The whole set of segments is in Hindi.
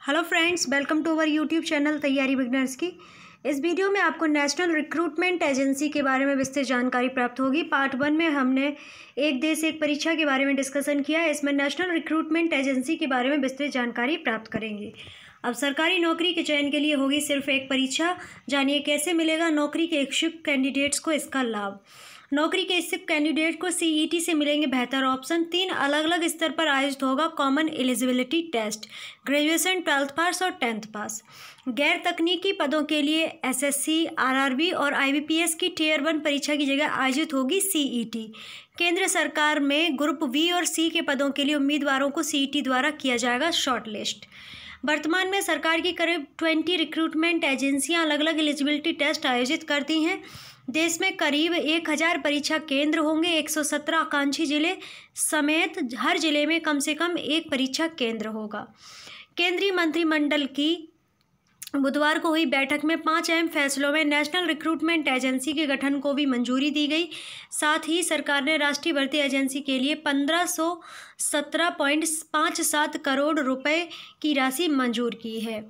Hello friends, welcome to our YouTube channel तैयारी बिगनर्स की। इस वीडियो में आपको नेशनल रिक्रूटमेंट एजेंसी के बारे में विस्तृत जानकारी प्राप्त होगी। पार्ट 1 में हमने एक देश एक परीक्षा के बारे में डिस्कशन किया है। इसमें नेशनल रिक्रूटमेंट एजेंसी के बारे में विस्तृत जानकारी प्राप्त करेंगे। अब सरकारी नौकरी के चयन के लिए होगी सिर्फ एक परीक्षा। जानिए कैसे मिलेगा नौकरी के इच्छुक कैंडिडेट्स को इसका लाभ। नौकरी के इच्छुक कैंडिडेट को सीईटी से मिलेंगे बेहतर ऑप्शन। 3 अलग अलग स्तर पर आयोजित होगा common eligibility test, graduation, 12th pass और 10th पास। गैर तकनीकी पदों के लिए एसएससी, आरआरबी और आईबीपीएस की टियर 1 परीक्षा की जगह आयोजित होगी सीईटी। केंद्र सरकार में ग्रुप बी और सी के पदों के लिए उम्मीदवारों को सीईटी द्वारा किया जाएगा शॉर्टलिस्ट। वर्तमान में सरकार की करीब 20 रिक्रूटमेंट एजेंसियां अलग अलग एलिजिबिलिटी टेस्ट आयोजित करती हैं। देश में करीब 1000 परीक्षा केंद्र होंगे। 117 आकांक्षी जिले समेत हर जिले में कम से कम एक परीक्षा केंद्र होगा। केंद्रीय मंत्रिमंडल की बुधवार को हुई बैठक में 5 अहम फैसलों में नेशनल रिक्रूटमेंट एजेंसी के गठन को भी मंजूरी दी गई। साथ ही सरकार ने राष्ट्रीय भर्ती एजेंसी के लिए 1517.57 करोड़ रुपए की राशि मंजूर की है।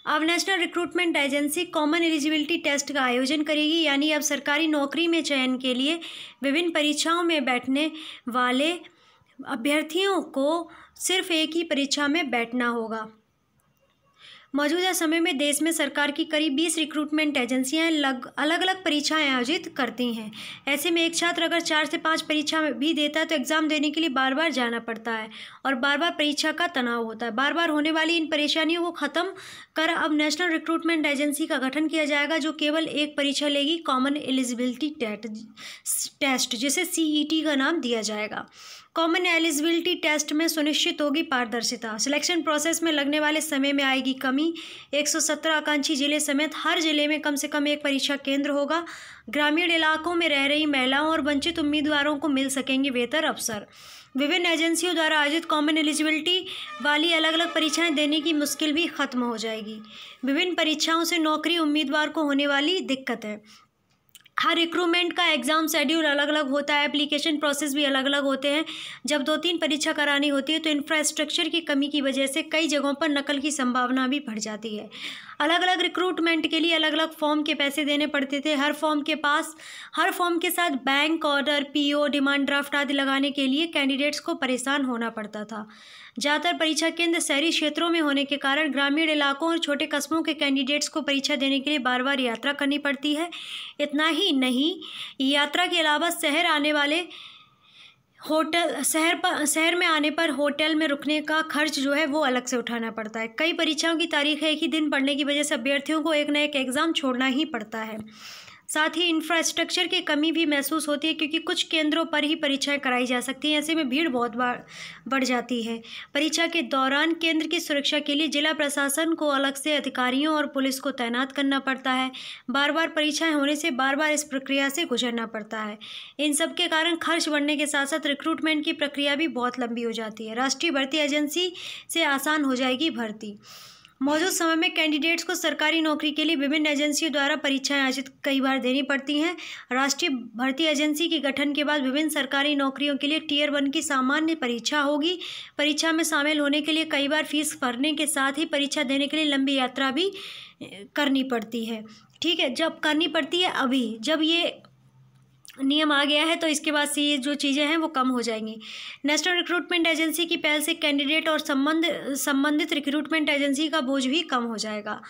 अब national recruitment agency common eligibility test का आयोजन करेगी, यानी अब सरकारी नौकरी में चयन के लिए विभिन्न परीक्षाओं में बैठने वाले अभ्यर्थियों को सिर्फ एक ही परीक्षा में बैठना होगा। मौजूदा समय में देश में सरकार की करीब 20 रिक्रूटमेंट एजेंसियां अलग अलग परीक्षाएं आयोजित करती हैं। ऐसे में एक छात्र अगर 4 से 5 परीक्षा भी देता है तो एग्ज़ाम देने के लिए बार बार जाना पड़ता है और बार बार परीक्षा का तनाव होता है। बार बार होने वाली इन परेशानियों को ख़त्म कर अब नेशनल रिक्रूटमेंट एजेंसी का गठन किया जाएगा, जो केवल एक परीक्षा लेगी, कॉमन एलिजिबिलिटी टेस्ट, जिसे सीईटी का नाम दिया जाएगा। कॉमन एलिजिबिलिटी टेस्ट में सुनिश्चित होगी पारदर्शिता। सिलेक्शन प्रोसेस में लगने वाले समय में आएगी कमी। 117 आकांक्षी जिले समेत हर जिले में कम से कम एक परीक्षा केंद्र होगा। ग्रामीण इलाकों में रह रही महिलाओं और वंचित उम्मीदवारों को मिल सकेंगे बेहतर अवसर। विभिन्न एजेंसियों द्वारा आयोजित कॉमन एलिजिबिलिटी वाली अलग अलग परीक्षाएं देने की मुश्किल भी खत्म हो जाएगी। विभिन्न परीक्षाओं से नौकरी उम्मीदवार को होने वाली दिक्कत है। हर रिक्रूटमेंट का एग्ज़ाम शेड्यूल अलग अलग होता है, एप्लीकेशन प्रोसेस भी अलग अलग होते हैं। जब 2-3 परीक्षा करानी होती है तो इंफ्रास्ट्रक्चर की कमी की वजह से कई जगहों पर नकल की संभावना भी बढ़ जाती है। अलग अलग रिक्रूटमेंट के लिए अलग अलग फॉर्म के पैसे देने पड़ते थे। हर फॉर्म के साथ bank order, PO, demand draft आदि लगाने के लिए कैंडिडेट्स को परेशान होना पड़ता था। ज़्यादातर परीक्षा केंद्र शहरी क्षेत्रों में होने के कारण ग्रामीण इलाकों और छोटे कस्बों के कैंडिडेट्स को परीक्षा देने के लिए बार बार यात्रा करनी पड़ती है। इतना ही नहीं, यात्रा के अलावा शहर में आने पर होटल में रुकने का खर्च जो है वो अलग से उठाना पड़ता है। कई परीक्षाओं की तारीखें एक ही दिन पड़ने की वजह से अभ्यर्थियों को एक न एक एग्ज़ाम छोड़ना ही पड़ता है। साथ ही इंफ्रास्ट्रक्चर की कमी भी महसूस होती है, क्योंकि कुछ केंद्रों पर ही परीक्षाएं कराई जा सकती हैं। ऐसे में भीड़ बहुत बढ़ जाती है। परीक्षा के दौरान केंद्र की सुरक्षा के लिए जिला प्रशासन को अलग से अधिकारियों और पुलिस को तैनात करना पड़ता है। बार बार परीक्षाएं होने से बार बार इस प्रक्रिया से गुजरना पड़ता है। इन सब के कारण खर्च बढ़ने के साथ साथ रिक्रूटमेंट की प्रक्रिया भी बहुत लंबी हो जाती है। राष्ट्रीय भर्ती एजेंसी से आसान हो जाएगी भर्ती। मौजूद समय में कैंडिडेट्स को सरकारी नौकरी के लिए विभिन्न एजेंसियों द्वारा परीक्षाएं आयोजित कई बार देनी पड़ती हैं। राष्ट्रीय भर्ती एजेंसी के गठन के बाद विभिन्न सरकारी नौकरियों के लिए टियर 1 की सामान्य परीक्षा होगी। परीक्षा में शामिल होने के लिए कई बार फीस भरने के साथ ही परीक्षा देने के लिए लंबी यात्रा भी करनी पड़ती है। ठीक है, जब करनी पड़ती है अभी, जब ये नियम आ गया है तो इसके बाद से ये जो चीज़ें हैं वो कम हो जाएंगी। नेशनल रिक्रूटमेंट एजेंसी की पहल से कैंडिडेट और संबंधित रिक्रूटमेंट एजेंसी का बोझ भी कम हो जाएगा।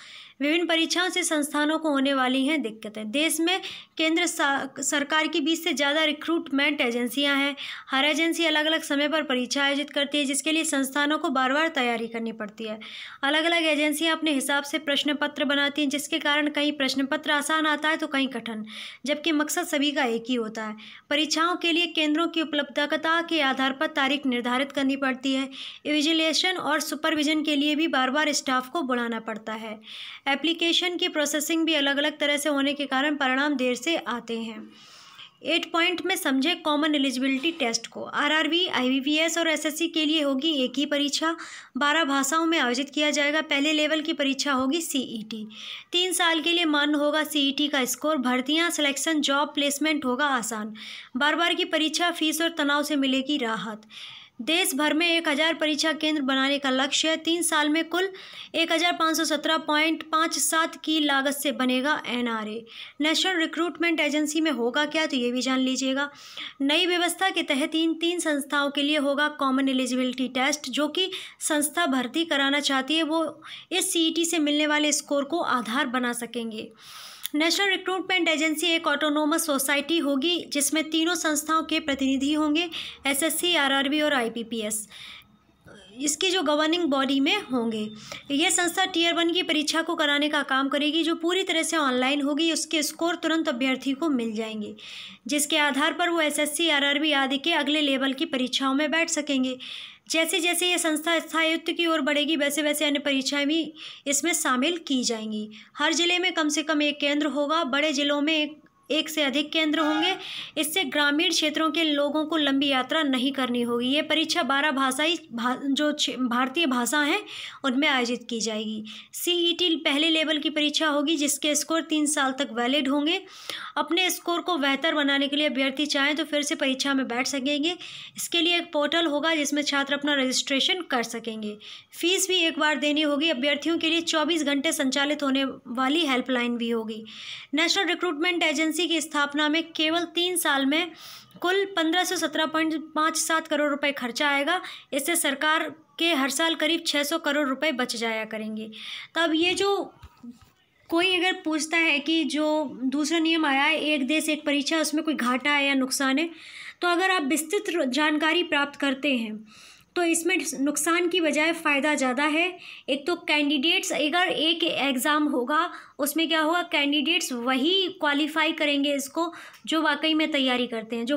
विभिन्न परीक्षाओं से संस्थानों को होने वाली हैं दिक्कतें। देश में केंद्र सरकार की 20 से ज़्यादा रिक्रूटमेंट एजेंसियां हैं। हर एजेंसी अलग अलग समय पर परीक्षा आयोजित करती है, जिसके लिए संस्थानों को बार बार तैयारी करनी पड़ती है। अलग अलग एजेंसियां अपने हिसाब से प्रश्न पत्र बनाती हैं, जिसके कारण कहीं प्रश्न पत्र आसान आता है तो कहीं कठिन, जबकि मकसद सभी का एक ही होता है। परीक्षाओं के लिए केंद्रों की उपलब्धता के आधार पर तारीख निर्धारित करनी पड़ती है। इविजिलेशन और सुपरविजन के लिए भी बार बार स्टाफ को बुलाना पड़ता है। एप्लीकेशन की प्रोसेसिंग भी अलग अलग तरह से होने के कारण परिणाम देर से आते हैं। 8 पॉइंट में समझे कॉमन एलिजिबिलिटी टेस्ट को। आरआरबी, आईबीपीएस और एसएससी के लिए होगी एक ही परीक्षा। 12 भाषाओं में आयोजित किया जाएगा। पहले लेवल की परीक्षा होगी सीईटी। 3 साल के लिए मान्य होगा सीईटी का स्कोर। भर्तियां, सिलेक्शन, जॉब प्लेसमेंट होगा आसान। बार बार की परीक्षा, फीस और तनाव से मिलेगी राहत। देश भर में 1000 परीक्षा केंद्र बनाने का लक्ष्य है। 3 साल में कुल 1517.57 की लागत से बनेगा एनआरए। नेशनल रिक्रूटमेंट एजेंसी में होगा क्या, तो ये भी जान लीजिएगा। नई व्यवस्था के तहत इन 3 संस्थाओं के लिए होगा कॉमन एलिजिबिलिटी टेस्ट। जो कि संस्था भर्ती कराना चाहती है वो इस सीईटी से मिलने वाले स्कोर को आधार बना सकेंगे। नेशनल रिक्रूटमेंट एजेंसी एक ऑटोनोमस सोसाइटी होगी जिसमें तीनों संस्थाओं के प्रतिनिधि होंगे, एसएससी, आरआरबी और आईपीपीएस इसकी जो गवर्निंग बॉडी में होंगे। यह संस्था टियर 1 की परीक्षा को कराने का काम करेगी जो पूरी तरह से ऑनलाइन होगी। उसके स्कोर तुरंत अभ्यर्थी को मिल जाएंगे जिसके आधार पर वो एसएससी, आरआरबी आदि के अगले लेवल की परीक्षाओं में बैठ सकेंगे। जैसे जैसे ये संस्था स्थायित्व की ओर बढ़ेगी वैसे वैसे अन्य परीक्षाएं भी इसमें शामिल की जाएंगी। हर जिले में कम से कम 1 केंद्र होगा, बड़े जिलों में एक से अधिक केंद्र होंगे। इससे ग्रामीण क्षेत्रों के लोगों को लंबी यात्रा नहीं करनी होगी। ये परीक्षा 12 भारतीय भाषा हैं उनमें आयोजित की जाएगी। सीईटी पहले लेवल की परीक्षा होगी जिसके स्कोर 3 साल तक वैलिड होंगे। अपने स्कोर को बेहतर बनाने के लिए अभ्यर्थी चाहें तो फिर से परीक्षा में बैठ सकेंगे। इसके लिए एक पोर्टल होगा जिसमें छात्र अपना रजिस्ट्रेशन कर सकेंगे। फीस भी एक बार देनी होगी। अभ्यर्थियों के लिए 24 घंटे संचालित होने वाली हेल्पलाइन भी होगी। नेशनल रिक्रूटमेंट एजेंसी की स्थापना में केवल 3 साल में कुल 1517.57 करोड़ रुपए खर्चा आएगा। इससे सरकार के हर साल करीब 600 करोड़ रुपए बच जाया करेंगे। तब ये जो कोई अगर पूछता है कि जो दूसरा नियम आया है, एक देश एक परीक्षा, उसमें कोई घाटा है या नुकसान है, तो अगर आप विस्तृत जानकारी प्राप्त करते हैं तो इसमें नुकसान की बजाय फ़ायदा ज़्यादा है। एक तो कैंडिडेट्स, अगर एक एग्ज़ाम होगा उसमें क्या होगा, कैंडिडेट्स वही क्वालिफाई करेंगे इसको जो वाकई में तैयारी करते हैं। जो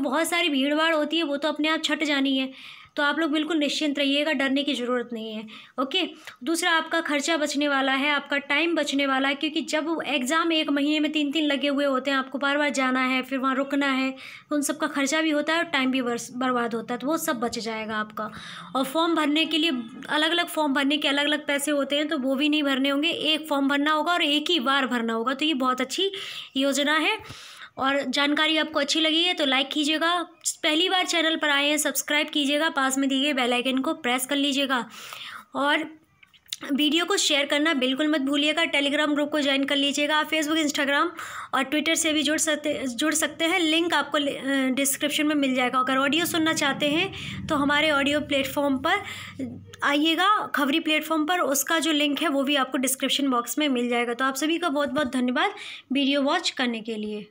बहुत सारी भीड़ भाड़ होती है वो तो अपने आप छट जानी है। तो आप लोग बिल्कुल निश्चिंत रहिएगा, डरने की ज़रूरत नहीं है। ओके। दूसरा, आपका खर्चा बचने वाला है, आपका टाइम बचने वाला है, क्योंकि जब एग्ज़ाम 1 महीने में 3-3 लगे हुए होते हैं, आपको बार बार जाना है, फिर वहाँ रुकना है, तो उन सब का खर्चा भी होता है और टाइम भी बर्बाद होता है। तो वो सब बच जाएगा आपका। और फॉर्म भरने के लिए अलग अलग फॉर्म भरने के अलग अलग पैसे होते हैं, तो वो भी नहीं भरने होंगे। एक फॉर्म भरना होगा और एक ही बार भरना होगा। तो ये बहुत अच्छी योजना है। और जानकारी आपको अच्छी लगी है तो लाइक कीजिएगा। पहली बार चैनल पर आए हैं सब्सक्राइब कीजिएगा, पास में दिए गए बेल आइकन को प्रेस कर लीजिएगा और वीडियो को शेयर करना बिल्कुल मत भूलिएगा। टेलीग्राम ग्रुप को ज्वाइन कर लीजिएगा। आप फेसबुक, इंस्टाग्राम और ट्विटर से भी जुड़ सकते हैं। लिंक आपको डिस्क्रिप्शन में मिल जाएगा। अगर ऑडियो सुनना चाहते हैं तो हमारे ऑडियो प्लेटफॉर्म पर आइएगा, खबरी प्लेटफॉर्म पर, उसका जो लिंक है वो भी आपको डिस्क्रिप्शन बॉक्स में मिल जाएगा। तो आप सभी का बहुत बहुत धन्यवाद वीडियो वॉच करने के लिए।